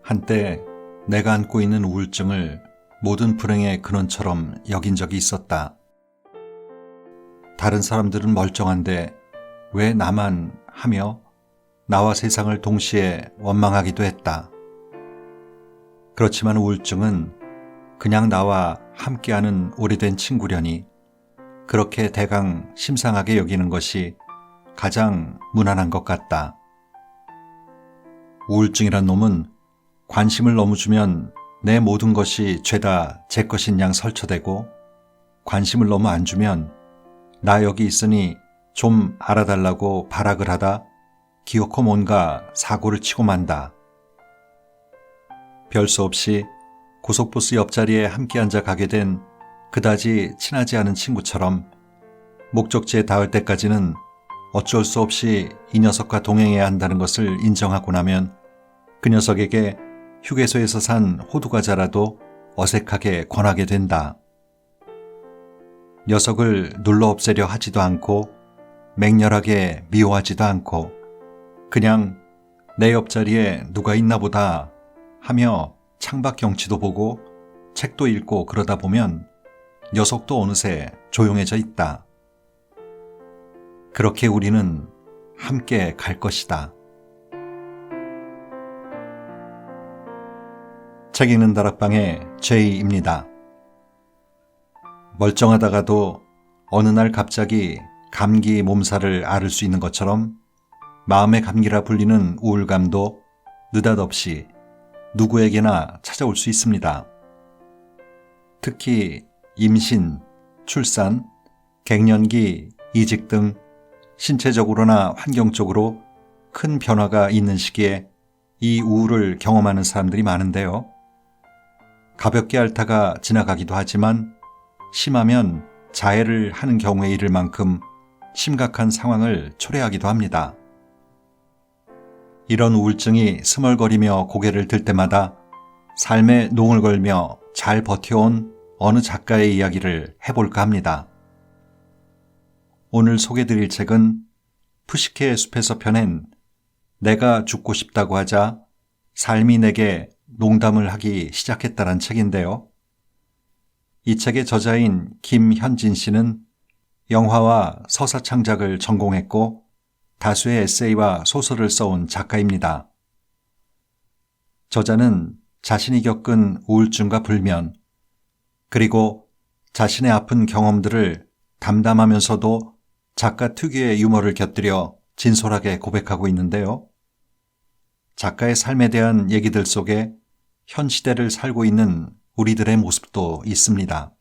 한때 내가 안고 있는 우울증을 모든 불행의 근원처럼 여긴 적이 있었다. 다른 사람들은 멀쩡한데 왜 나만 하며 나와 세상을 동시에 원망하기도 했다. 그렇지만 우울증은 그냥 나와 함께하는 오래된 친구려니 그렇게 대강 심상하게 여기는 것이 가장 무난한 것 같다. 우울증이란 놈은 관심을 너무 주면 내 모든 것이 죄다 제 것인 양 설쳐대고, 관심을 너무 안 주면 나 여기 있으니 좀 알아달라고 발악을 하다 기어코 뭔가 사고를 치고 만다. 별 수 없이 고속버스 옆자리에 함께 앉아 가게 된 그다지 친하지 않은 친구처럼 목적지에 닿을 때까지는 어쩔 수 없이 이 녀석과 동행해야 한다는 것을 인정하고 나면 그 녀석에게 휴게소에서 산 호두과자라도 어색하게 권하게 된다. 녀석을 눌러 없애려 하지도 않고 맹렬하게 미워하지도 않고 그냥 내 옆자리에 누가 있나 보다 하며 창밖 경치도 보고 책도 읽고 그러다 보면 녀석도 어느새 조용해져 있다. 그렇게 우리는 함께 갈 것이다. 책 읽는 다락방의 제이입니다. 멀쩡하다가도 어느 날 갑자기 감기 몸살을 앓을 수 있는 것처럼 마음의 감기라 불리는 우울감도 느닷없이 누구에게나 찾아올 수 있습니다. 특히 임신, 출산, 갱년기, 이직 등 신체적으로나 환경적으로 큰 변화가 있는 시기에 이 우울을 경험하는 사람들이 많은데요. 가볍게 앓다가 지나가기도 하지만 심하면 자해를 하는 경우에 이를 만큼 심각한 상황을 초래하기도 합니다. 이런 우울증이 스멀거리며 고개를 들 때마다 삶에 농을 걸며 잘 버텨온 어느 작가의 이야기를 해볼까 합니다. 오늘 소개드릴 책은 푸시케의 숲에서 펴낸 내가 죽고 싶다고 하자 삶이 내게 농담을 하기 시작했다란 책인데요. 이 책의 저자인 김현진 씨는 영화와 서사 창작을 전공했고 다수의 에세이와 소설을 써온 작가입니다. 저자는 자신이 겪은 우울증과 불면, 그리고 자신의 아픈 경험들을 담담하면서도 작가 특유의 유머를 곁들여 진솔하게 고백하고 있는데요. 작가의 삶에 대한 얘기들 속에 현 시대를 살고 있는 우리들의 모습도 있습니다.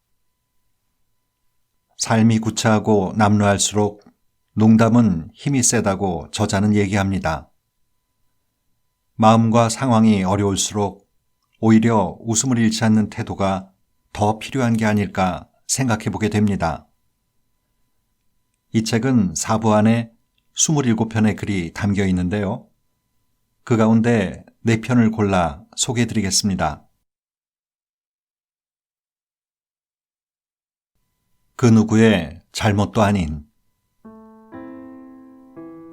삶이 구차하고 남루할수록 농담은 힘이 세다고 저자는 얘기합니다. 마음과 상황이 어려울수록 오히려 웃음을 잃지 않는 태도가 더 필요한 게 아닐까 생각해 보게 됩니다. 이 책은 4부 안에 27편의 글이 담겨 있는데요. 그 가운데 4편을 골라 소개해 드리겠습니다. 그 누구의 잘못도 아닌.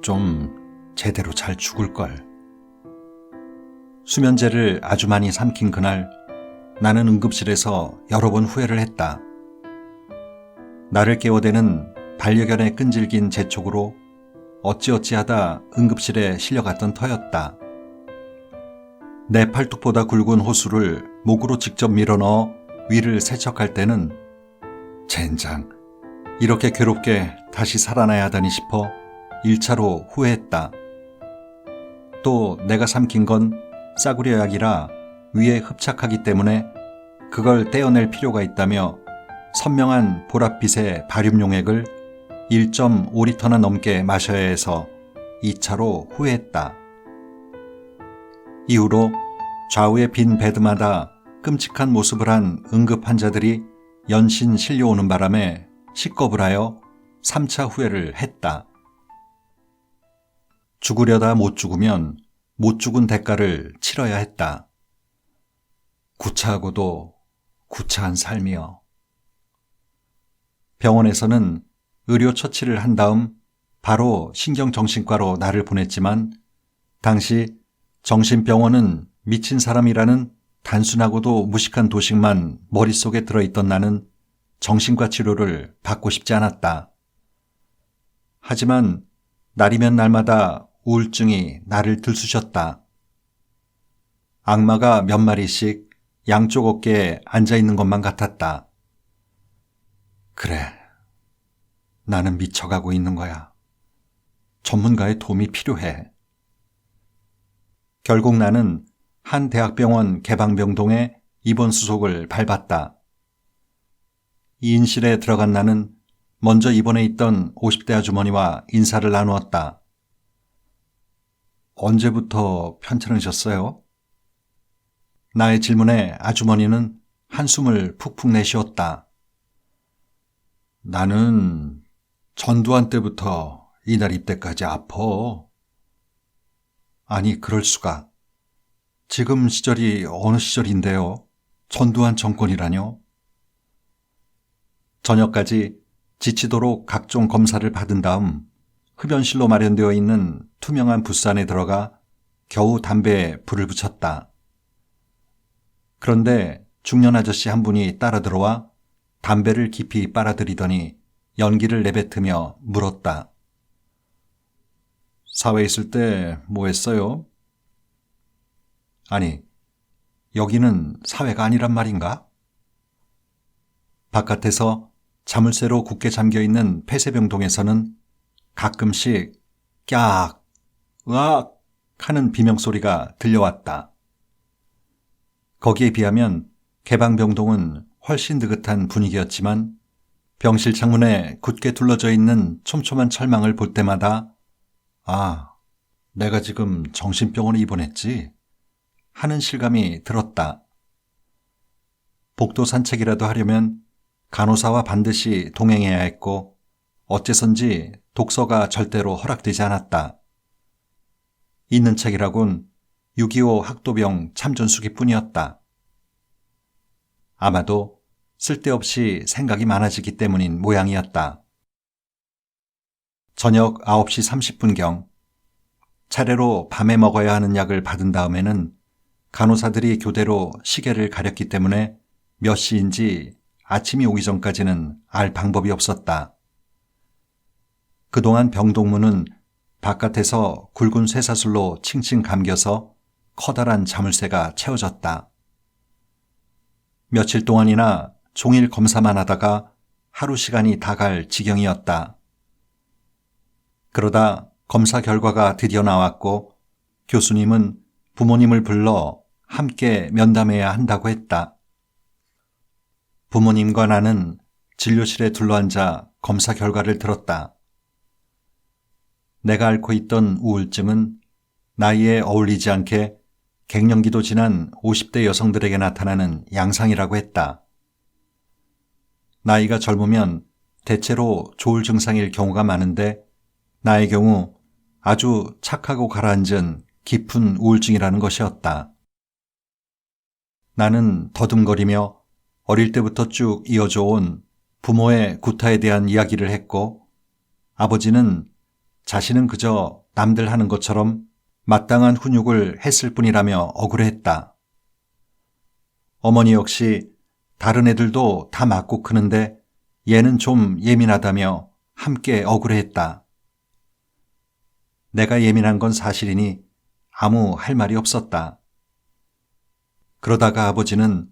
좀 제대로 잘 죽을걸. 수면제를 아주 많이 삼킨 그날 나는 응급실에서 여러 번 후회를 했다. 나를 깨워대는 반려견의 끈질긴 재촉으로 어찌어찌하다 응급실에 실려갔던 터였다. 내 팔뚝보다 굵은 호수를 목으로 직접 밀어넣어 위를 세척할 때는 젠장, 이렇게 괴롭게 다시 살아나야 하다니 싶어 1차로 후회했다. 또 내가 삼킨 건 싸구려 약이라 위에 흡착하기 때문에 그걸 떼어낼 필요가 있다며 선명한 보랏빛의 바륨용액을 1.5리터나 넘게 마셔야 해서 2차로 후회했다. 이후로 좌우의 빈 베드마다 끔찍한 모습을 한 응급 환자들이 연신 실려오는 바람에 식겁을 하여 3차 후회를 했다. 죽으려다 못 죽으면 못 죽은 대가를 치러야 했다. 구차하고도 구차한 삶이여. 병원에서는 의료 처치를 한 다음 바로 신경정신과로 나를 보냈지만 당시 정신병원은 미친 사람이라는 단순하고도 무식한 도식만 머릿속에 들어있던 나는 정신과 치료를 받고 싶지 않았다. 하지만 날이면 날마다 우울증이 나를 들쑤셨다. 악마가 몇 마리씩 양쪽 어깨에 앉아있는 것만 같았다. 그래, 나는 미쳐가고 있는 거야. 전문가의 도움이 필요해. 결국 나는 한 대학병원 개방병동에 입원 수속을 밟았다. 이인실에 들어간 나는 먼저 입원해 있던 50대 아주머니와 인사를 나누었다. 언제부터 편찮으셨어요? 나의 질문에 아주머니는 한숨을 푹푹 내쉬었다. 나는 전두환 때부터 이날 이때까지 아파. 아니, 그럴 수가. 지금 시절이 어느 시절인데요? 전두환 정권이라뇨? 저녁까지 지치도록 각종 검사를 받은 다음 흡연실로 마련되어 있는 투명한 부스 안에 들어가 겨우 담배에 불을 붙였다. 그런데 중년 아저씨 한 분이 따라 들어와 담배를 깊이 빨아들이더니 연기를 내뱉으며 물었다. 사회에 있을 때 뭐 했어요? 아니, 여기는 사회가 아니란 말인가? 바깥에서 자물쇠로 굳게 잠겨있는 폐쇄병동에서는 가끔씩 깍, 으악 하는 비명소리가 들려왔다. 거기에 비하면 개방병동은 훨씬 느긋한 분위기였지만 병실 창문에 굳게 둘러져 있는 촘촘한 철망을 볼 때마다 아, 내가 지금 정신병원에 입원했지 하는 실감이 들었다. 복도 산책이라도 하려면 간호사와 반드시 동행해야 했고 어째선지 독서가 절대로 허락되지 않았다. 있는 책이라곤 6.25 학도병 참전수기뿐이었다. 아마도 쓸데없이 생각이 많아지기 때문인 모양이었다. 저녁 9시 30분경 차례로 밤에 먹어야 하는 약을 받은 다음에는 간호사들이 교대로 시계를 가렸기 때문에 몇 시인지 아침이 오기 전까지는 알 방법이 없었다. 그동안 병동문은 바깥에서 굵은 쇠사슬로 칭칭 감겨서 커다란 자물쇠가 채워졌다. 며칠 동안이나 종일 검사만 하다가 하루 시간이 다 갈 지경이었다. 그러다 검사 결과가 드디어 나왔고 교수님은 부모님을 불러 함께 면담해야 한다고 했다. 부모님과 나는 진료실에 둘러앉아 검사 결과를 들었다. 내가 앓고 있던 우울증은 나이에 어울리지 않게 갱년기도 지난 50대 여성들에게 나타나는 양상이라고 했다. 나이가 젊으면 대체로 조울 증상일 경우가 많은데 나의 경우 아주 착하고 가라앉은 깊은 우울증이라는 것이었다. 나는 더듬거리며 어릴 때부터 쭉 이어져 온 부모의 구타에 대한 이야기를 했고 아버지는 자신은 그저 남들 하는 것처럼 마땅한 훈육을 했을 뿐이라며 억울해했다. 어머니 역시 다른 애들도 다 맞고 크는데 얘는 좀 예민하다며 함께 억울해했다. 내가 예민한 건 사실이니 아무 할 말이 없었다. 그러다가 아버지는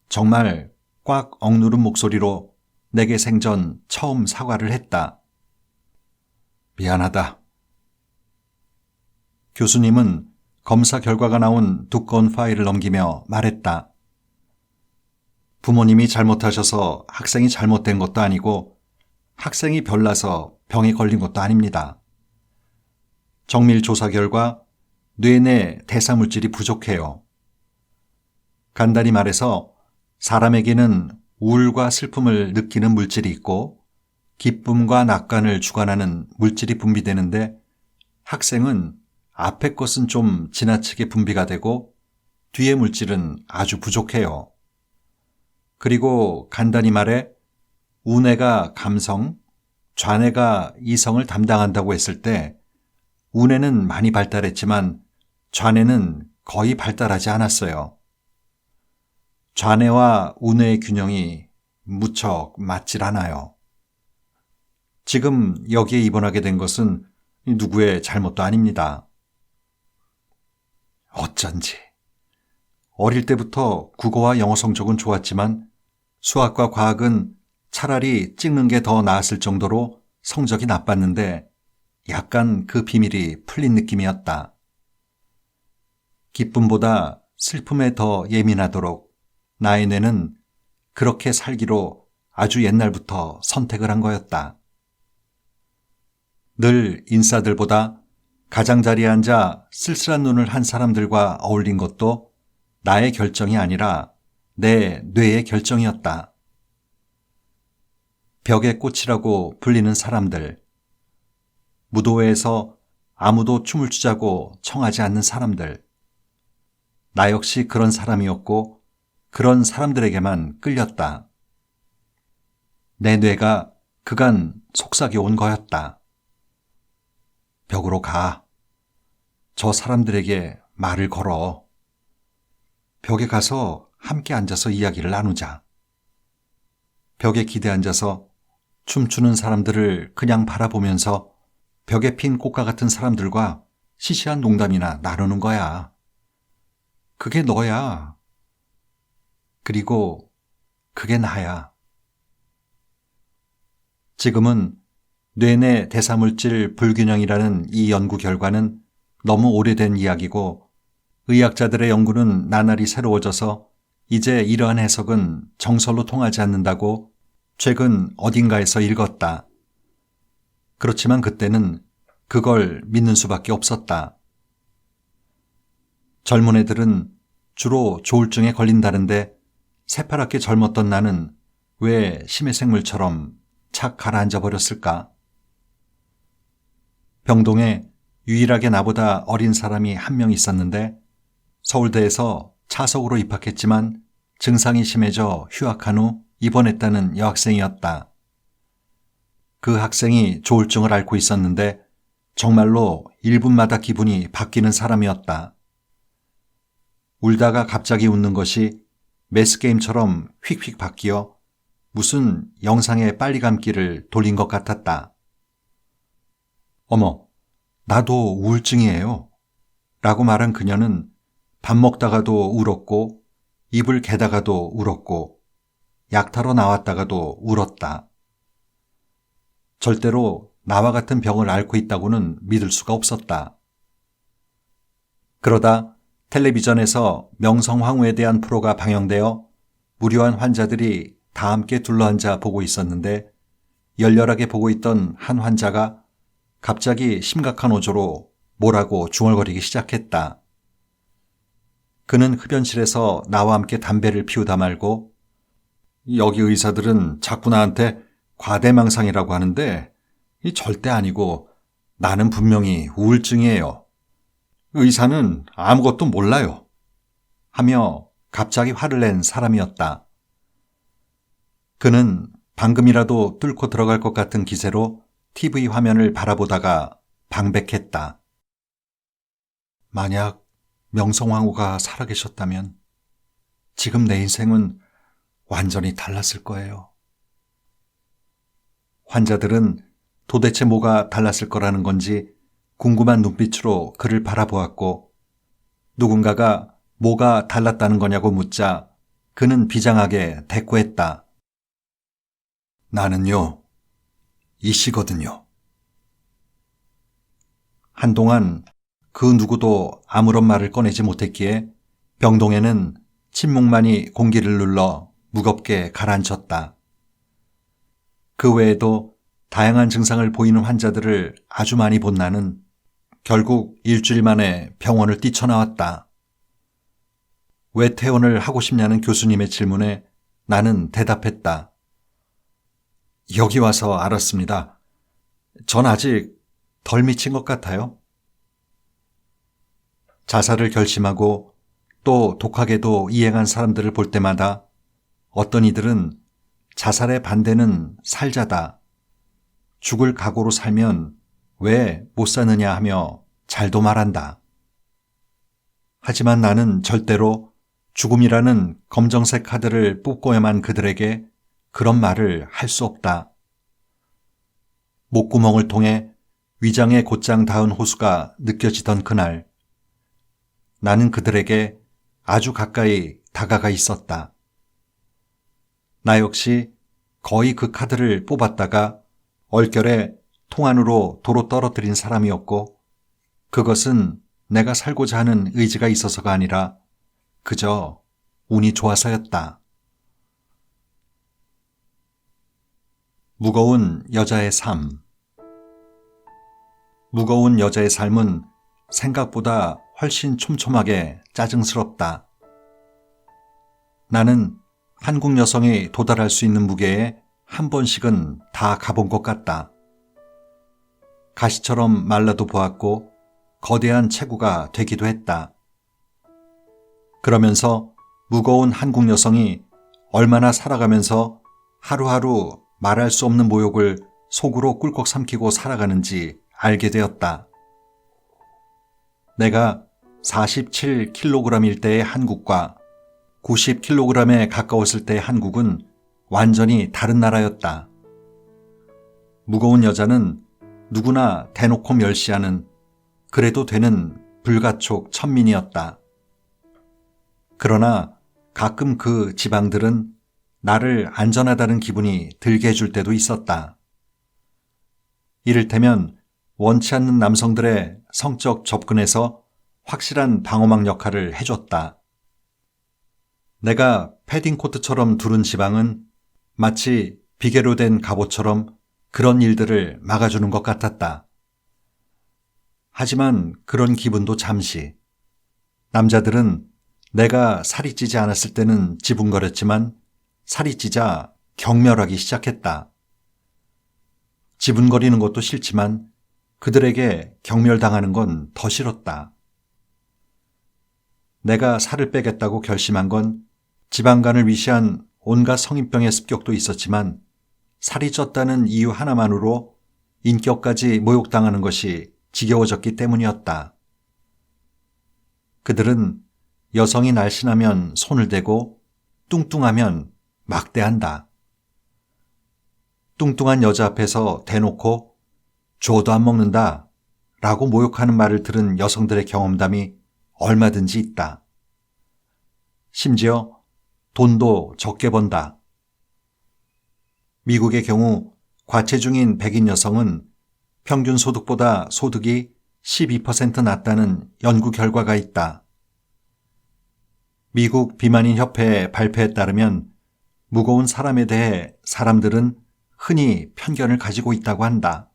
정말 꽉 억누른 목소리로 내게 생전 처음 사과를 했다. 미안하다. 교수님은 검사 결과가 나온 두꺼운 파일을 넘기며 말했다. 부모님이 잘못하셔서 학생이 잘못된 것도 아니고 학생이 별나서 병에 걸린 것도 아닙니다. 정밀 조사 결과 뇌내 대사물질이 부족해요. 간단히 말해서 사람에게는 우울과 슬픔을 느끼는 물질이 있고 기쁨과 낙관을 주관하는 물질이 분비되는데 학생은 앞의 것은 좀 지나치게 분비가 되고 뒤의 물질은 아주 부족해요. 그리고 간단히 말해 우뇌가 감성, 좌뇌가 이성을 담당한다고 했을 때 우뇌는 많이 발달했지만 좌뇌는 거의 발달하지 않았어요. 좌뇌와 우뇌의 균형이 무척 맞질 않아요. 지금 여기에 입원하게 된 것은 누구의 잘못도 아닙니다. 어쩐지 어릴 때부터 국어와 영어 성적은 좋았지만 수학과 과학은 차라리 찍는 게 더 나았을 정도로 성적이 나빴는데 약간 그 비밀이 풀린 느낌이었다. 기쁨보다 슬픔에 더 예민하도록 나의 뇌는 그렇게 살기로 아주 옛날부터 선택을 한 거였다. 늘 인싸들보다 가장자리에 앉아 쓸쓸한 눈을 한 사람들과 어울린 것도 나의 결정이 아니라 내 뇌의 결정이었다. 벽의 꽃이라고 불리는 사람들, 무도회에서 아무도 춤을 추자고 청하지 않는 사람들, 나 역시 그런 사람이었고 그런 사람들에게만 끌렸다. 내 뇌가 그간 속삭여온 거였다. 벽으로 가. 저 사람들에게 말을 걸어. 벽에 가서 함께 앉아서 이야기를 나누자. 벽에 기대 앉아서 춤추는 사람들을 그냥 바라보면서 벽에 핀 꽃과 같은 사람들과 시시한 농담이나 나누는 거야. 그게 너야. 그리고 그게 나야. 지금은 뇌내 대사물질 불균형이라는 이 연구 결과는 너무 오래된 이야기고 의학자들의 연구는 나날이 새로워져서 이제 이러한 해석은 정설로 통하지 않는다고 최근 어딘가에서 읽었다. 그렇지만 그때는 그걸 믿는 수밖에 없었다. 젊은 애들은 주로 조울증에 걸린다는데 새파랗게 젊었던 나는 왜 심해생물처럼 착 가라앉아 버렸을까? 병동에 유일하게 나보다 어린 사람이 한 명 있었는데 서울대에서 차석으로 입학했지만 증상이 심해져 휴학한 후 입원했다는 여학생이었다. 그 학생이 조울증을 앓고 있었는데 정말로 1분마다 기분이 바뀌는 사람이었다. 울다가 갑자기 웃는 것이 매스게임처럼 휙휙 바뀌어 무슨 영상의 빨리 감기를 돌린 것 같았다. 어머, 나도 우울증이에요. 라고 말한 그녀는 밥 먹다가도 울었고 입을 개다가도 울었고 약 타러 나왔다가도 울었다. 절대로 나와 같은 병을 앓고 있다고는 믿을 수가 없었다. 그러다 텔레비전에서 명성황후에 대한 프로가 방영되어 무료한 환자들이 다 함께 둘러앉아 보고 있었는데 열렬하게 보고 있던 한 환자가 갑자기 심각한 어조로 뭐라고 중얼거리기 시작했다. 그는 흡연실에서 나와 함께 담배를 피우다 말고 여기 의사들은 자꾸 나한테 과대망상이라고 하는데 절대 아니고 나는 분명히 우울증이에요. 의사는 아무것도 몰라요. 하며 갑자기 화를 낸 사람이었다. 그는 방금이라도 뚫고 들어갈 것 같은 기세로 TV 화면을 바라보다가 방백했다. 만약 명성황후가 살아계셨다면 지금 내 인생은 완전히 달랐을 거예요. 환자들은 도대체 뭐가 달랐을 거라는 건지 궁금한 눈빛으로 그를 바라보았고 누군가가 뭐가 달랐다는 거냐고 묻자 그는 비장하게 대꾸했다. 나는요, 이씨거든요. 한동안 그 누구도 아무런 말을 꺼내지 못했기에 병동에는 침묵만이 공기를 눌러 무겁게 가라앉혔다. 그 외에도 다양한 증상을 보이는 환자들을 아주 많이 본 나는 결국 일주일 만에 병원을 뛰쳐나왔다. 왜 퇴원을 하고 싶냐는 교수님의 질문에 나는 대답했다. 여기 와서 알았습니다. 전 아직 덜 미친 것 같아요. 자살을 결심하고 또 독하게도 이행한 사람들을 볼 때마다 어떤 이들은 자살의 반대는 살자다. 죽을 각오로 살면 왜 못 사느냐 하며 잘도 말한다. 하지만 나는 절대로 죽음이라는 검정색 카드를 뽑고야만 그들에게 그런 말을 할 수 없다. 목구멍을 통해 위장에 곧장 닿은 호수가 느껴지던 그날, 나는 그들에게 아주 가까이 다가가 있었다. 나 역시 거의 그 카드를 뽑았다가 얼결에 통 안으로 도로 떨어뜨린 사람이었고, 그것은 내가 살고자 하는 의지가 있어서가 아니라 그저 운이 좋아서였다. 무거운 여자의 삶. 무거운 여자의 삶은 생각보다 훨씬 촘촘하게 짜증스럽다. 나는 한국 여성이 도달할 수 있는 무게에 한 번씩은 다 가본 것 같다. 가시처럼 말라도 보았고 거대한 체구가 되기도 했다. 그러면서 무거운 한국 여성이 얼마나 살아가면서 하루하루 말할 수 없는 모욕을 속으로 꿀꺽 삼키고 살아가는지 알게 되었다. 내가 47kg일 때의 한국과 90kg에 가까웠을 때의 한국은 완전히 다른 나라였다. 무거운 여자는 누구나 대놓고 멸시하는 그래도 되는 불가촉 천민이었다. 그러나 가끔 그 지방들은 나를 안전하다는 기분이 들게 해줄 때도 있었다. 이를테면 원치 않는 남성들의 성적 접근에서 확실한 방어막 역할을 해줬다. 내가 패딩코트처럼 두른 지방은 마치 비계로 된 갑옷처럼 그런 일들을 막아주는 것 같았다. 하지만 그런 기분도 잠시. 남자들은 내가 살이 찌지 않았을 때는 지분거렸지만 살이 찌자 경멸하기 시작했다. 지분거리는 것도 싫지만 그들에게 경멸당하는 건 더 싫었다. 내가 살을 빼겠다고 결심한 건 지방간을 위시한 온갖 성인병의 습격도 있었지만 살이 쪘다는 이유 하나만으로 인격까지 모욕당하는 것이 지겨워졌기 때문이었다. 그들은 여성이 날씬하면 손을 대고 뚱뚱하면 막대한다. 뚱뚱한 여자 앞에서 대놓고 줘도 안 먹는다 라고 모욕하는 말을 들은 여성들의 경험담이 얼마든지 있다. 심지어 돈도 적게 번다. 미국의 경우 과체중인 백인 여성은 평균 소득보다 소득이 12% 낮다는 연구 결과가 있다. 미국 비만인 협회의 발표에 따르면 무거운 사람에 대해 사람들은 흔히 편견을 가지고 있다고 한다.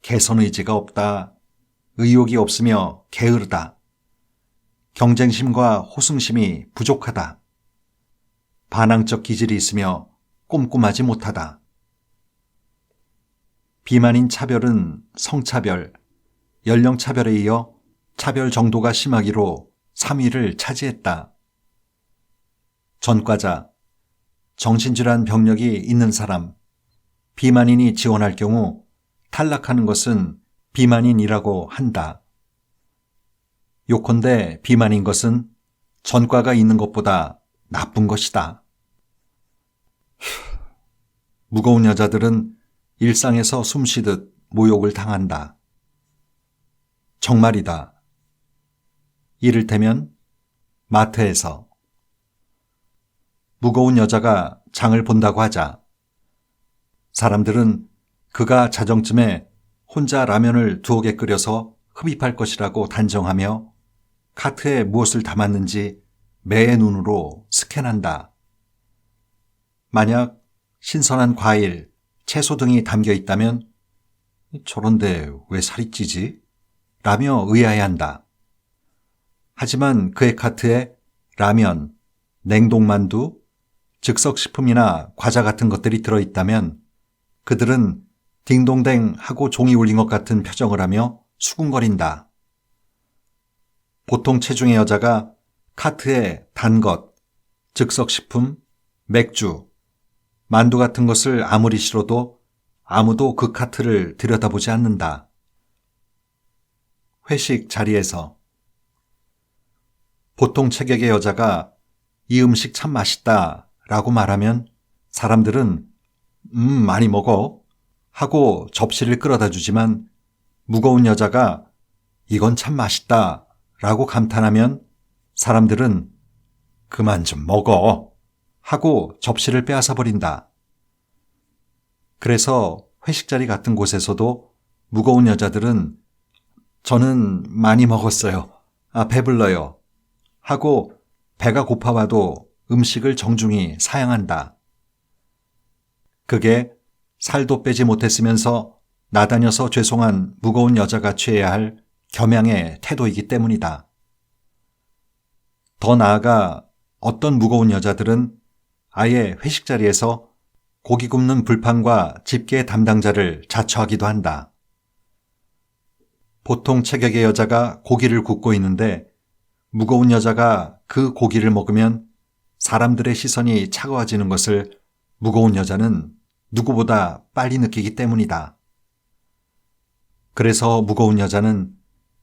개선 의지가 없다. 의욕이 없으며 게으르다. 경쟁심과 호승심이 부족하다. 반항적 기질이 있으며 꼼꼼하지 못하다. 비만인 차별은 성차별, 연령차별에 이어 차별 정도가 심하기로 3위를 차지했다. 전과자, 정신질환 병력이 있는 사람, 비만인이 지원할 경우 탈락하는 것은 비만인이라고 한다. 요컨대 비만인 것은 전과가 있는 것보다 나쁜 것이다. 무거운 여자들은 일상에서 숨쉬듯 모욕을 당한다. 정말이다. 이를테면 마트에서 무거운 여자가 장을 본다고 하자 사람들은 그가 자정쯤에 혼자 라면을 두어 개 끓여서 흡입할 것이라고 단정하며 카트에 무엇을 담았는지 매의 눈으로 스캔한다. 만약 신선한 과일, 채소 등이 담겨 있다면 저런데 왜 살이 찌지? 라며 의아해한다. 하지만 그의 카트에 라면, 냉동만두, 즉석식품이나 과자 같은 것들이 들어있다면 그들은 딩동댕 하고 종이 울린 것 같은 표정을 하며 수군거린다. 보통 체중의 여자가 카트에 단 것, 즉석식품, 맥주, 만두 같은 것을 아무리 싫어도 아무도 그 카트를 들여다보지 않는다. 회식 자리에서 보통 체격의 여자가 이 음식 참 맛있다 라고 말하면 사람들은 많이 먹어 하고 접시를 끌어다 주지만 무거운 여자가 이건 참 맛있다 라고 감탄하면 사람들은 그만 좀 먹어 하고 접시를 빼앗아 버린다. 그래서 회식 자리 같은 곳에서도 무거운 여자들은 저는 많이 먹었어요. 배불러요. 하고 배가 고파와도 음식을 정중히 사양한다. 그게 살도 빼지 못했으면서 나다녀서 죄송한 무거운 여자가 취해야 할 겸양의 태도이기 때문이다. 더 나아가 어떤 무거운 여자들은 아예 회식 자리에서 고기 굽는 불판과 집게 담당자를 자처하기도 한다. 보통 체격의 여자가 고기를 굽고 있는데 무거운 여자가 그 고기를 먹으면 사람들의 시선이 차가워지는 것을 무거운 여자는 누구보다 빨리 느끼기 때문이다. 그래서 무거운 여자는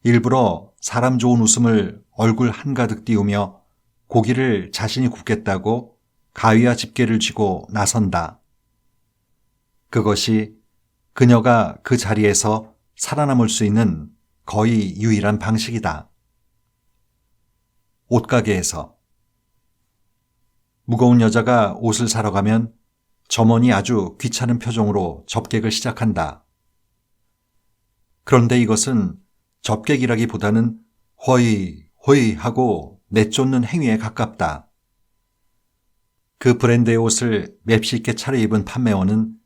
일부러 사람 좋은 웃음을 얼굴 한가득 띄우며 고기를 자신이 굽겠다고 가위와 집게를 쥐고 나선다. 그것이 그녀가 그 자리에서 살아남을 수 있는 거의 유일한 방식이다. 옷가게에서 무거운 여자가 옷을 사러 가면 점원이 아주 귀찮은 표정으로 접객을 시작한다. 그런데 이것은 접객이라기보다는 허이 하고 내쫓는 행위에 가깝다. 그 브랜드의 옷을 맵시있게 차려입은 판매원은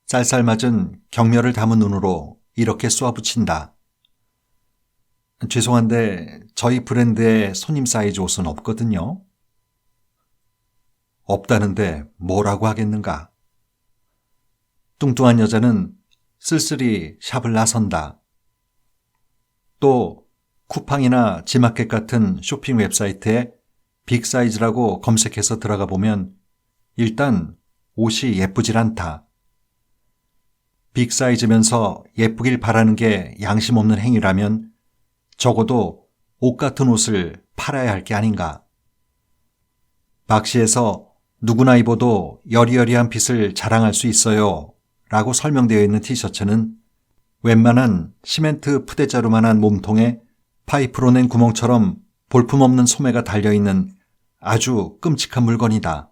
쌀쌀맞은 경멸을 담은 눈으로 이렇게 쏘아붙인다. 죄송한데 저희 브랜드의 손님 사이즈 옷은 없거든요. 없다는데 뭐라고 하겠는가. 뚱뚱한 여자는 쓸쓸히 샵을 나선다. 또 쿠팡이나 지마켓 같은 쇼핑 웹사이트에 빅사이즈라고 검색해서 들어가 보면 일단 옷이 예쁘질 않다. 빅사이즈면서 예쁘길 바라는 게 양심 없는 행위라면 적어도 옷 같은 옷을 팔아야 할 게 아닌가. 박시에서 누구나 입어도 여리여리한 핏을 자랑할 수 있어요 라고 설명되어 있는 티셔츠는 웬만한 시멘트 푸대자루만한 몸통에 파이프로 낸 구멍처럼 볼품없는 소매가 달려있는 아주 끔찍한 물건이다.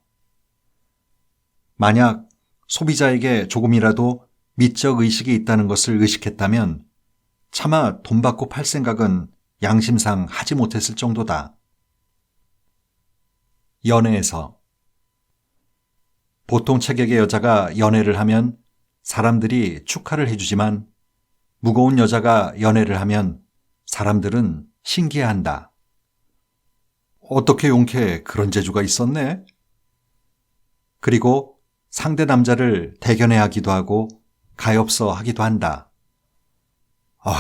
만약 소비자에게 조금이라도 미적 의식이 있다는 것을 의식했다면 차마 돈 받고 팔 생각은 양심상 하지 못했을 정도다. 연애에서 보통 체격의 여자가 연애를 하면 사람들이 축하를 해주지만 무거운 여자가 연애를 하면 사람들은 신기해한다. 어떻게 용케 그런 재주가 있었네? 그리고 상대 남자를 대견해하기도 하고 가엾어 하기도 한다. 아휴,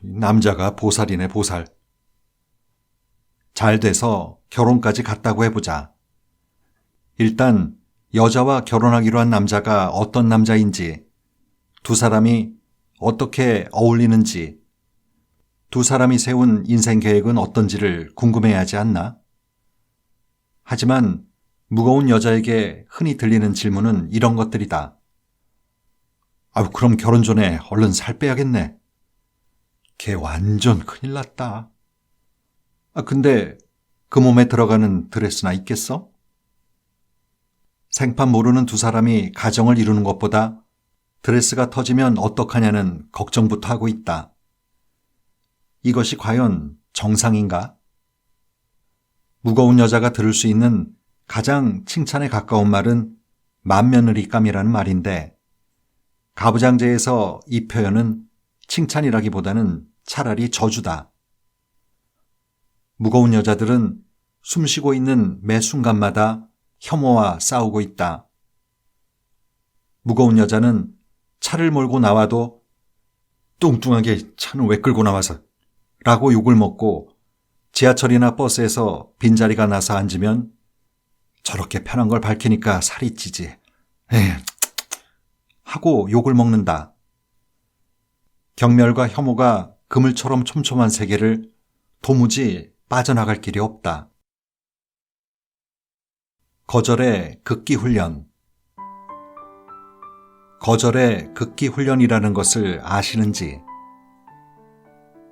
남자가 보살이네 보살. 잘 돼서 결혼까지 갔다고 해보자. 일단 여자와 결혼하기로 한 남자가 어떤 남자인지, 두 사람이 어떻게 어울리는지, 두 사람이 세운 인생 계획은 어떤지를 궁금해야 하지 않나? 하지만 무거운 여자에게 흔히 들리는 질문은 이런 것들이다. 그럼 결혼 전에 얼른 살 빼야겠네. 걔 완전 큰일 났다. 근데 그 몸에 들어가는 드레스나 있겠어? 생판 모르는 두 사람이 가정을 이루는 것보다 드레스가 터지면 어떡하냐는 걱정부터 하고 있다. 이것이 과연 정상인가? 무거운 여자가 들을 수 있는 가장 칭찬에 가까운 말은 맏며느리감이라는 말인데 가부장제에서 이 표현은 칭찬이라기보다는 차라리 저주다. 무거운 여자들은 숨쉬고 있는 매 순간마다 혐오와 싸우고 있다. 무거운 여자는 차를 몰고 나와도 뚱뚱하게 차는 왜 끌고 나와서 라고 욕을 먹고 지하철이나 버스에서 빈자리가 나서 앉으면 저렇게 편한 걸 밝히니까 살이 찌지. 하고 욕을 먹는다. 경멸과 혐오가 그물처럼 촘촘한 세계를 도무지 빠져나갈 길이 없다. 거절의 극기 훈련. 거절의 극기 훈련이라는 것을 아시는지?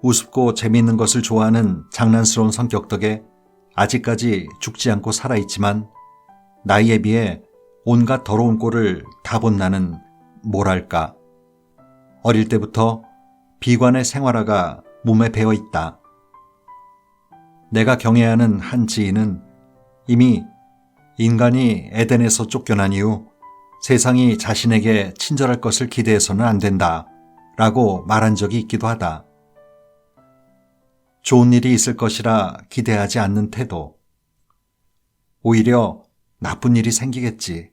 우습고 재미있는 것을 좋아하는 장난스러운 성격 덕에 아직까지 죽지 않고 살아있지만 나이에 비해 온갖 더러운 꼴을 다 본 나는 뭐랄까. 어릴 때부터 비관의 생활화가 몸에 배어 있다. 내가 경애하는 한 지인은 이미 인간이 에덴에서 쫓겨난 이후 세상이 자신에게 친절할 것을 기대해서는 안 된다 라고 말한 적이 있기도 하다. 좋은 일이 있을 것이라 기대하지 않는 태도. 오히려 나쁜 일이 생기겠지.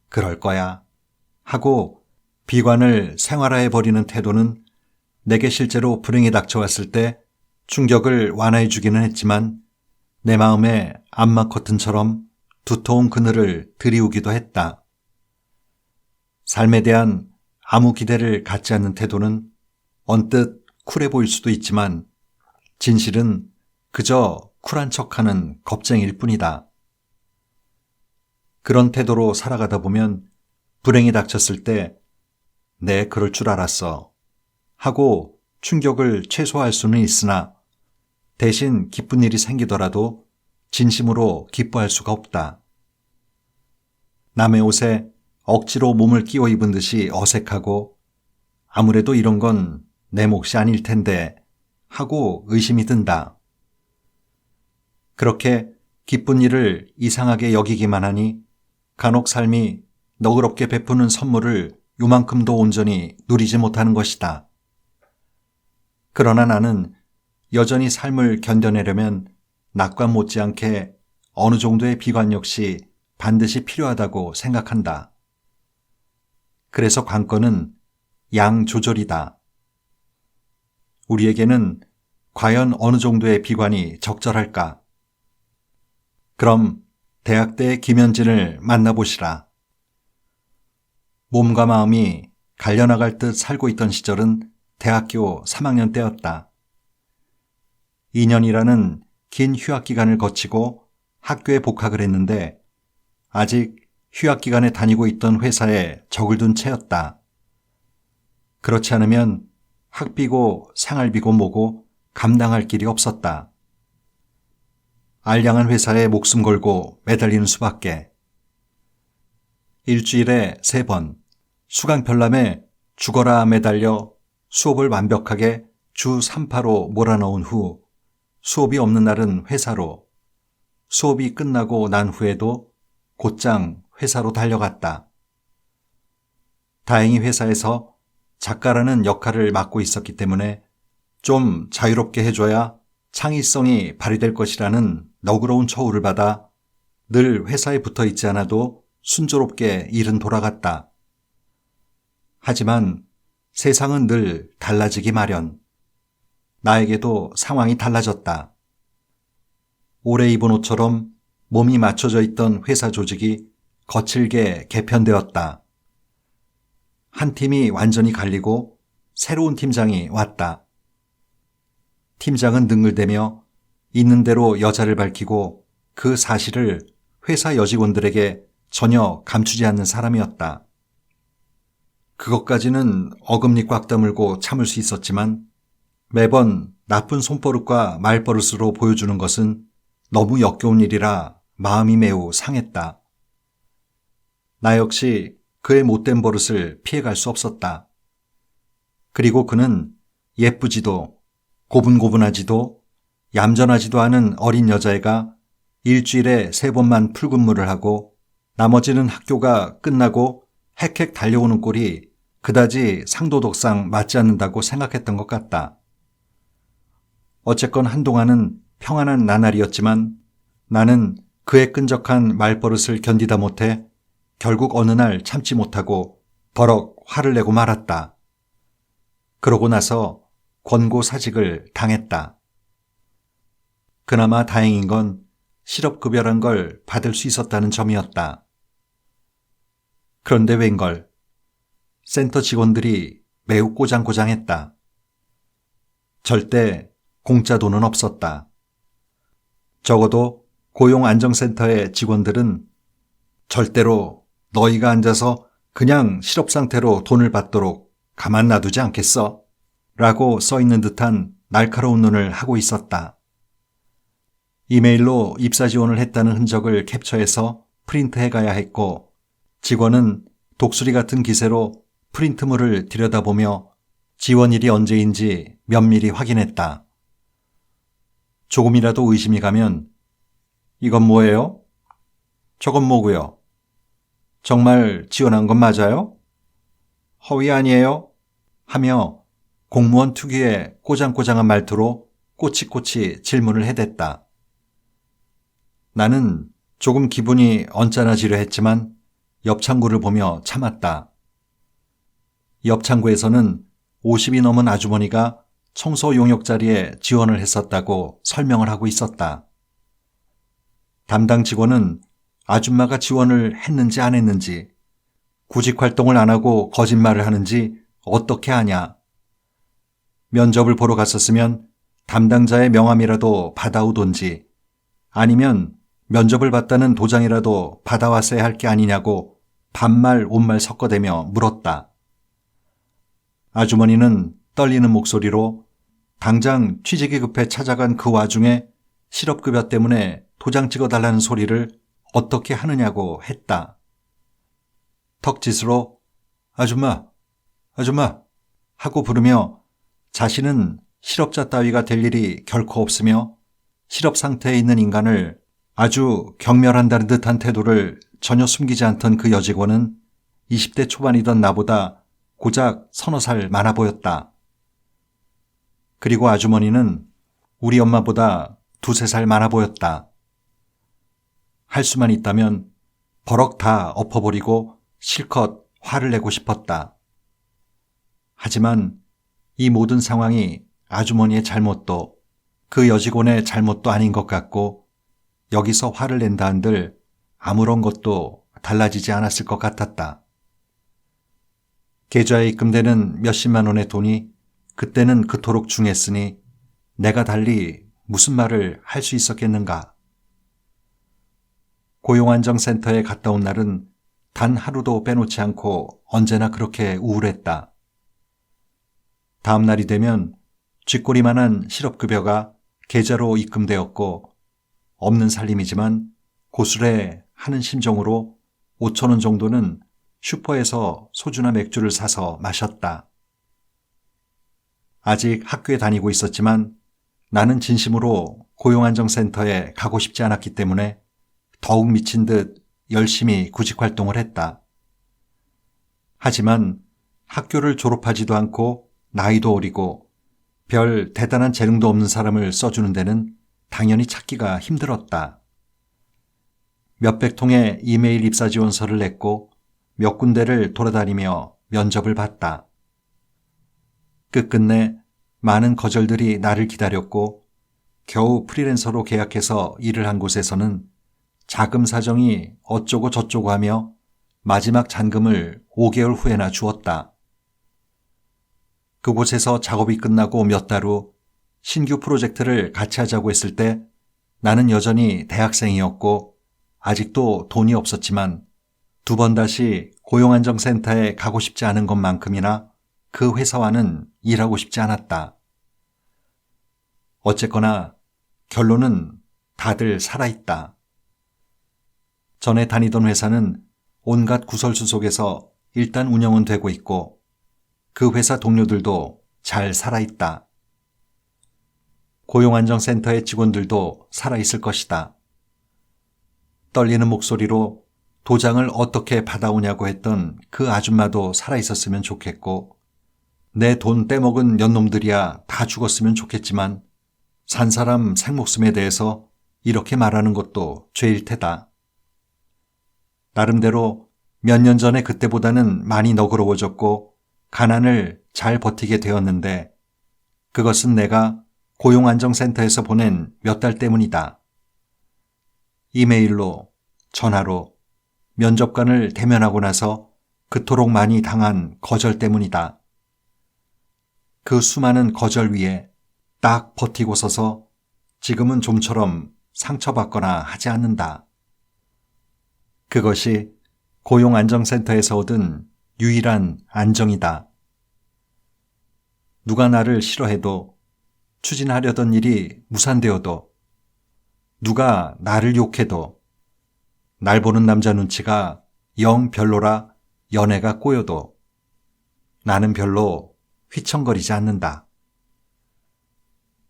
그럴 거야. 하고 비관을 생활화해버리는 태도는 내게 실제로 불행이 닥쳐왔을 때 충격을 완화해주기는 했지만 내 마음에 암막 커튼처럼 두터운 그늘을 들이우기도 했다. 삶에 대한 아무 기대를 갖지 않는 태도는 언뜻 쿨해 보일 수도 있지만 진실은 그저 쿨한 척하는 겁쟁이일 뿐이다. 그런 태도로 살아가다 보면 불행이 닥쳤을 때 내 그럴 줄 알았어 하고 충격을 최소화할 수는 있으나 대신 기쁜 일이 생기더라도 진심으로 기뻐할 수가 없다. 남의 옷에 억지로 몸을 끼워 입은 듯이 어색하고 아무래도 이런 건 내 몫이 아닐 텐데 하고 의심이 든다. 그렇게 기쁜 일을 이상하게 여기기만 하니 간혹 삶이 너그럽게 베푸는 선물을 요만큼도 온전히 누리지 못하는 것이다. 그러나 나는 여전히 삶을 견뎌내려면 낙관 못지않게 어느 정도의 비관 역시 반드시 필요하다고 생각한다. 그래서 관건은 양 조절이다. 우리에게는 과연 어느 정도의 비관이 적절할까? 그럼 대학 때 김현진을 만나보시라. 몸과 마음이 갈려나갈 듯 살고 있던 시절은 대학교 3학년 때였다. 2년이라는 긴 휴학 기간을 거치고 학교에 복학을 했는데 아직 휴학 기간에 다니고 있던 회사에 적을 둔 채였다. 그렇지 않으면 학비고 생활비고 뭐고 감당할 길이 없었다. 알량한 회사에 목숨 걸고 매달리는 수밖에. 일주일에 3번 수강별람에 죽어라 매달려 수업을 완벽하게 주 3파로 몰아넣은 후 수업이 없는 날은 회사로, 수업이 끝나고 난 후에도 곧장 회사로 달려갔다. 다행히 회사에서 작가라는 역할을 맡고 있었기 때문에 좀 자유롭게 해줘야 창의성이 발휘될 것이라는 너그러운 처우를 받아 늘 회사에 붙어 있지 않아도 순조롭게 일은 돌아갔다. 하지만 세상은 늘 달라지기 마련. 나에게도 상황이 달라졌다. 오래 입은 옷처럼 몸이 맞춰져 있던 회사 조직이 거칠게 개편되었다. 한 팀이 완전히 갈리고 새로운 팀장이 왔다. 팀장은 능글대며 있는 대로 여자를 밝히고 그 사실을 회사 여직원들에게 전혀 감추지 않는 사람이었다. 그것까지는 어금니 꽉 다물고 참을 수 있었지만 매번 나쁜 손버릇과 말버릇으로 보여주는 것은 너무 역겨운 일이라 마음이 매우 상했다. 나 역시 그의 못된 버릇을 피해갈 수 없었다. 그리고 그는 예쁘지도 고분고분하지도 얌전하지도 않은 어린 여자애가 일주일에 3번만 풀근무를 하고 나머지는 학교가 끝나고 헥헥 달려오는 꼴이 그다지 상도덕상 맞지 않는다고 생각했던 것 같다. 어쨌건 한동안은 평안한 나날이었지만 나는 그의 끈적한 말버릇을 견디다 못해 결국 어느 날 참지 못하고 버럭 화를 내고 말았다. 그러고 나서 권고사직을 당했다. 그나마 다행인 건 실업급여란 걸 받을 수 있었다는 점이었다. 그런데 웬걸 센터 직원들이 매우 꼬장꼬장했다. 절대 공짜 돈은 없었다. 적어도 고용안정센터의 직원들은 절대로 너희가 앉아서 그냥 실업 상태로 돈을 받도록 가만 놔두지 않겠어. 라고 써있는 듯한 날카로운 눈을 하고 있었다. 이메일로 입사 지원을 했다는 흔적을 캡처해서 프린트해 가야 했고 직원은 독수리 같은 기세로 프린트물을 들여다보며 지원일이 언제인지 면밀히 확인했다. 조금이라도 의심이 가면 이건 뭐예요? 저건 뭐고요? 정말 지원한 건 맞아요? 허위 아니에요? 하며 공무원 특유의 꼬장꼬장한 말투로 꼬치꼬치 질문을 해댔다. 나는 조금 기분이 언짢아지려 했지만 옆 창구를 보며 참았다. 옆 창구에서는 50이 넘은 아주머니가 청소 용역 자리에 지원을 했었다고 설명을 하고 있었다. 담당 직원은 아줌마가 지원을 했는지 안 했는지, 구직 활동을 안 하고 거짓말을 하는지 어떻게 아냐. 면접을 보러 갔었으면 담당자의 명함이라도 받아오던지 아니면 면접을 봤다는 도장이라도 받아왔어야 할 게 아니냐고 반말 온말 섞어대며 물었다. 아주머니는 떨리는 목소리로 당장 취직이 급해 찾아간 그 와중에 실업급여 때문에 도장 찍어달라는 소리를 어떻게 하느냐고 했다. 턱짓으로 아줌마, 아줌마 하고 부르며 자신은 실업자 따위가 될 일이 결코 없으며 실업 상태에 있는 인간을 아주 경멸한다는 듯한 태도를 전혀 숨기지 않던 그 여직원은 20대 초반이던 나보다 고작 서너 살 많아 보였다. 그리고 아주머니는 우리 엄마보다 두세 살 많아 보였다. 할 수만 있다면 버럭 다 엎어버리고 실컷 화를 내고 싶었다. 하지만 이 모든 상황이 아주머니의 잘못도 그 여직원의 잘못도 아닌 것 같고 여기서 화를 낸다 한들 아무런 것도 달라지지 않았을 것 같았다. 계좌에 입금되는 몇십만 원의 돈이 그때는 그토록 중했으니 내가 달리 무슨 말을 할 수 있었겠는가. 고용안정센터에 갔다 온 날은 단 하루도 빼놓지 않고 언제나 그렇게 우울했다. 다음 날이 되면 쥐꼬리만한 실업급여가 계좌로 입금되었고 없는 살림이지만 고스레 하는 심정으로 5천 원 정도는 슈퍼에서 소주나 맥주를 사서 마셨다. 아직 학교에 다니고 있었지만 나는 진심으로 고용안정센터에 가고 싶지 않았기 때문에 더욱 미친 듯 열심히 구직활동을 했다. 하지만 학교를 졸업하지도 않고 나이도 어리고 별 대단한 재능도 없는 사람을 써주는 데는 당연히 찾기가 힘들었다. 몇백 통의 이메일 입사 지원서를 냈고 몇 군데를 돌아다니며 면접을 봤다. 끝끝내 많은 거절들이 나를 기다렸고 겨우 프리랜서로 계약해서 일을 한 곳에서는 자금 사정이 어쩌고 저쩌고 하며 마지막 잔금을 5개월 후에나 주었다. 그곳에서 작업이 끝나고 몇 달 후 신규 프로젝트를 같이 하자고 했을 때 나는 여전히 대학생이었고 아직도 돈이 없었지만 두 번 다시 고용안정센터에 가고 싶지 않은 것만큼이나 그 회사와는 일하고 싶지 않았다. 어쨌거나 결론은 다들 살아있다. 전에 다니던 회사는 온갖 구설수 속에서 일단 운영은 되고 있고 그 회사 동료들도 잘 살아있다. 고용안정센터의 직원들도 살아있을 것이다. 떨리는 목소리로 도장을 어떻게 받아오냐고 했던 그 아줌마도 살아있었으면 좋겠고 내 돈 떼먹은 년놈들이야 다 죽었으면 좋겠지만 산 사람 생목숨에 대해서 이렇게 말하는 것도 죄일 테다. 나름대로 몇 년 전에 그때보다는 많이 너그러워졌고 가난을 잘 버티게 되었는데 그것은 내가 고용안정센터에서 보낸 몇 달 때문이다. 이메일로, 전화로, 면접관을 대면하고 나서 그토록 많이 당한 거절 때문이다. 그 수많은 거절 위에 딱 버티고 서서 지금은 좀처럼 상처받거나 하지 않는다. 그것이 고용안정센터에서 얻은 유일한 안정이다. 누가 나를 싫어해도, 추진하려던 일이 무산되어도, 누가 나를 욕해도, 날 보는 남자 눈치가 영 별로라 연애가 꼬여도 나는 별로 휘청거리지 않는다.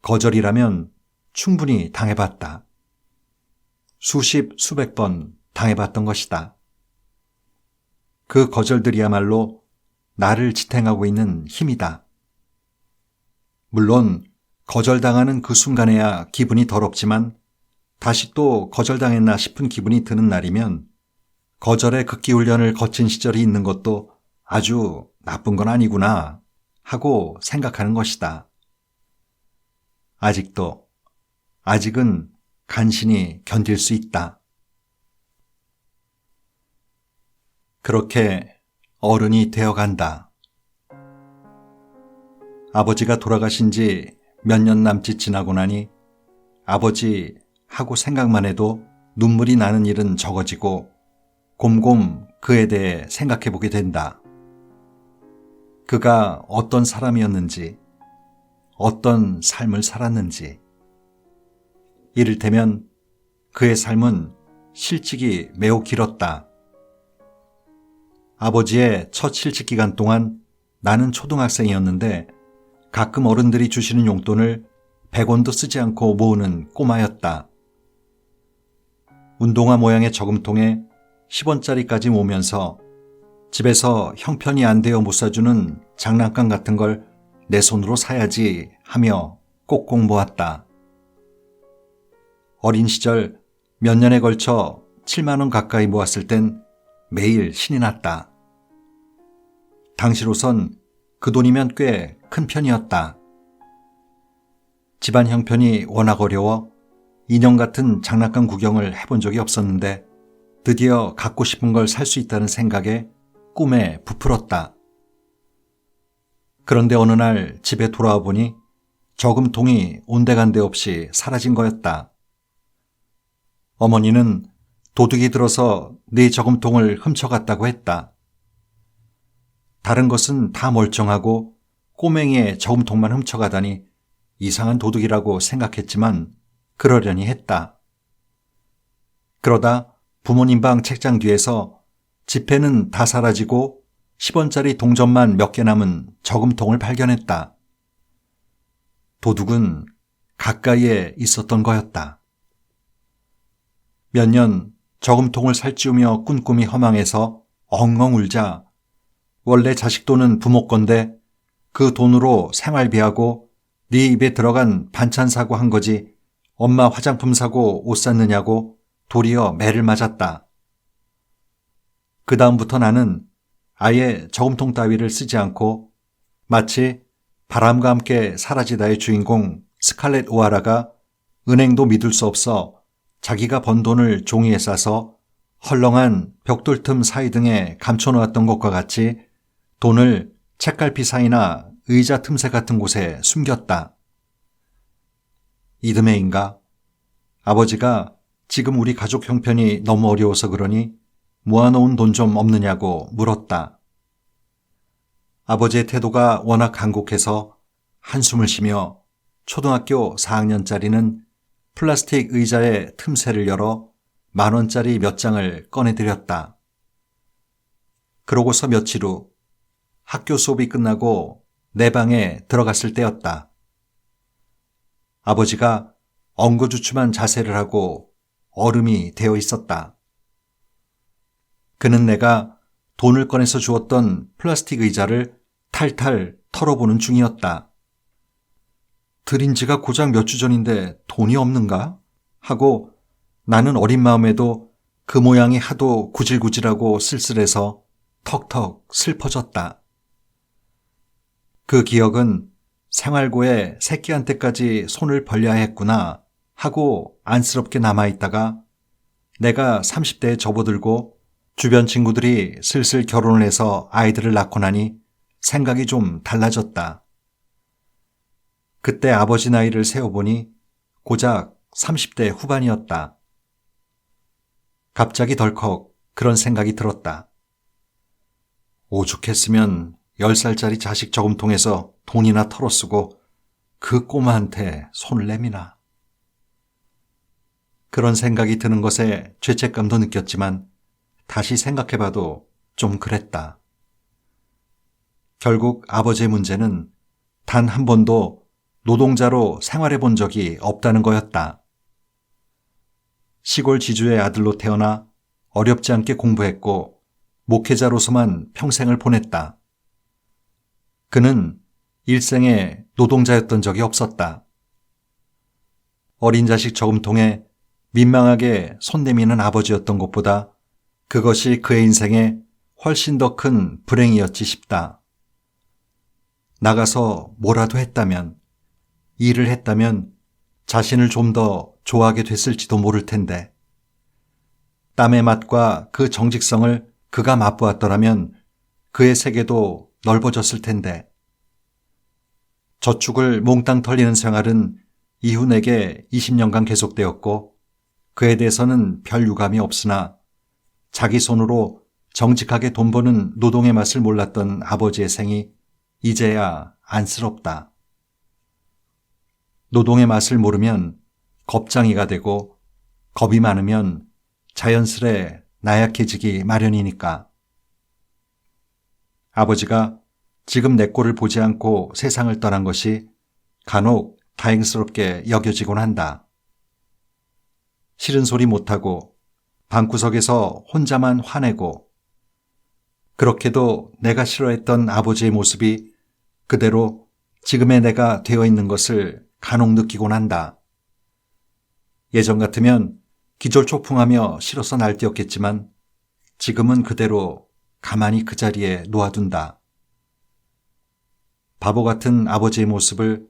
거절이라면 충분히 당해봤다. 수십, 수백 번 당해봤던 것이다. 그 거절들이야말로 나를 지탱하고 있는 힘이다. 물론 거절당하는 그 순간에야 기분이 더럽지만 다시 또 거절당했나 싶은 기분이 드는 날이면 거절의 극기훈련을 거친 시절이 있는 것도 아주 나쁜 건 아니구나 하고 생각하는 것이다. 아직은 간신히 견딜 수 있다. 그렇게 어른이 되어간다. 아버지가 돌아가신 지 몇 년 남짓 지나고 나니 아버지 하고 생각만 해도 눈물이 나는 일은 적어지고 곰곰 그에 대해 생각해 보게 된다. 그가 어떤 사람이었는지, 어떤 삶을 살았는지. 이를테면 그의 삶은 실직이 매우 길었다. 아버지의 첫 실직 기간 동안 나는 초등학생이었는데 가끔 어른들이 주시는 용돈을 100원도 쓰지 않고 모으는 꼬마였다. 운동화 모양의 저금통에 10원짜리까지 모으면서 집에서 형편이 안 되어 못 사주는 장난감 같은 걸 내 손으로 사야지 하며 꼭꼭 모았다. 어린 시절 몇 년에 걸쳐 7만 원 가까이 모았을 땐 매일 신이 났다. 당시로선 그 돈이면 꽤 큰 편이었다. 집안 형편이 워낙 어려워 인형 같은 장난감 구경을 해본 적이 없었는데 드디어 갖고 싶은 걸 살 수 있다는 생각에 꿈에 부풀었다. 그런데 어느 날 집에 돌아와 보니 저금통이 온데간데 없이 사라진 거였다. 어머니는 도둑이 들어서 내 저금통을 훔쳐갔다고 했다. 다른 것은 다 멀쩡하고 꼬맹이의 저금통만 훔쳐가다니 이상한 도둑이라고 생각했지만 그러려니 했다. 그러다 부모님 방 책장 뒤에서 지폐는 다 사라지고 10원짜리 동전만 몇 개 남은 저금통을 발견했다. 도둑은 가까이에 있었던 거였다. 몇 년 저금통을 살찌우며 꾼 꿈이 허망해서 엉엉 울자 원래 자식 돈은 부모 건데 그 돈으로 생활비하고 네 입에 들어간 반찬 사고 한 거지 엄마 화장품 사고 옷 샀느냐고 도리어 매를 맞았다. 그 다음부터 나는 아예 저금통 따위를 쓰지 않고 마치 바람과 함께 사라지다의 주인공 스칼렛 오하라가 은행도 믿을 수 없어 자기가 번 돈을 종이에 싸서 헐렁한 벽돌 틈 사이 등에 감춰놓았던 것과 같이 돈을 책갈피 사이나 의자 틈새 같은 곳에 숨겼다. 이듬해인가 아버지가 지금 우리 가족 형편이 너무 어려워서 그러니 모아놓은 돈 좀 없느냐고 물었다. 아버지의 태도가 워낙 간곡해서 한숨을 쉬며 초등학교 4학년짜리는 플라스틱 의자의 틈새를 열어 10,000원짜리 몇 장을 꺼내드렸다. 그러고서 며칠 후 학교 수업이 끝나고 내 방에 들어갔을 때였다. 아버지가 엉거주춤한 자세를 하고 얼음이 되어 있었다. 그는 내가 돈을 꺼내서 주었던 플라스틱 의자를 탈탈 털어보는 중이었다. 들인 지가 고작 몇 주 전인데 돈이 없는가? 하고 나는 어린 마음에도 그 모양이 하도 구질구질하고 쓸쓸해서 턱턱 슬퍼졌다. 그 기억은 생활고에 새끼한테까지 손을 벌려야 했구나 하고 안쓰럽게 남아있다가 내가 30대에 접어들고 주변 친구들이 슬슬 결혼을 해서 아이들을 낳고 나니 생각이 좀 달라졌다. 그때 아버지 나이를 세어보니 고작 30대 후반이었다. 갑자기 덜컥 그런 생각이 들었다. 오죽했으면 10살짜리 자식 저금통에서 돈이나 털어쓰고 그 꼬마한테 손을 내미나. 그런 생각이 드는 것에 죄책감도 느꼈지만 다시 생각해봐도 좀 그랬다. 결국 아버지의 문제는 단 한 번도 노동자로 생활해 본 적이 없다는 거였다. 시골 지주의 아들로 태어나 어렵지 않게 공부했고 목회자로서만 평생을 보냈다. 그는 일생에 노동자였던 적이 없었다. 어린 자식 저금통에 민망하게 손 내미는 아버지였던 것보다 그것이 그의 인생에 훨씬 더 큰 불행이었지 싶다. 나가서 뭐라도 했다면, 일을 했다면 자신을 좀 더 좋아하게 됐을지도 모를 텐데, 땀의 맛과 그 정직성을 그가 맛보았더라면 그의 세계도 넓어졌을 텐데, 저축을 몽땅 털리는 생활은 이후 내게 20년간 계속되었고 그에 대해서는 별 유감이 없으나 자기 손으로 정직하게 돈 버는 노동의 맛을 몰랐던 아버지의 생이 이제야 안쓰럽다. 노동의 맛을 모르면 겁장이가 되고 겁이 많으면 자연스레 나약해지기 마련이니까. 아버지가 지금 내 꼴을 보지 않고 세상을 떠난 것이 간혹 다행스럽게 여겨지곤 한다. 싫은 소리 못하고 방구석에서 혼자만 화내고 그렇게도 내가 싫어했던 아버지의 모습이 그대로 지금의 내가 되어 있는 것을 간혹 느끼곤 한다. 예전 같으면 기절초풍하며 싫어서 날뛰었겠지만 지금은 그대로 가만히 그 자리에 놓아둔다. 바보 같은 아버지의 모습을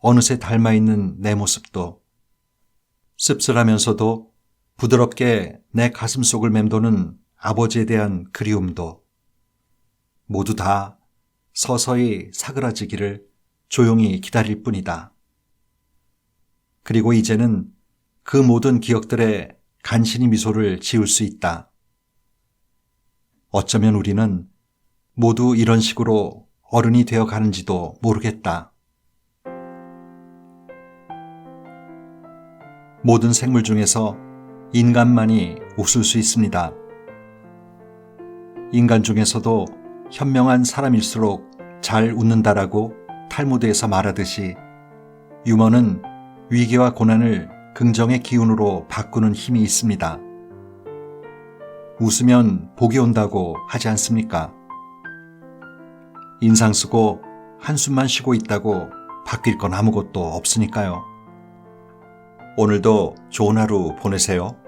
어느새 닮아있는 내 모습도 씁쓸하면서도 부드럽게 내 가슴속을 맴도는 아버지에 대한 그리움도 모두 다 서서히 사그라지기를 조용히 기다릴 뿐이다. 그리고 이제는 그 모든 기억들에 간신히 미소를 지을 수 있다. 어쩌면 우리는 모두 이런 식으로 어른이 되어 가는지도 모르겠다. 모든 생물 중에서 인간만이 웃을 수 있습니다. 인간 중에서도 현명한 사람일수록 잘 웃는다라고 탈무드에서 말하듯이 유머는 위기와 고난을 긍정의 기운으로 바꾸는 힘이 있습니다. 웃으면 복이 온다고 하지 않습니까? 인상 쓰고 한숨만 쉬고 있다고 바뀔 건 아무것도 없으니까요. 오늘도 좋은 하루 보내세요.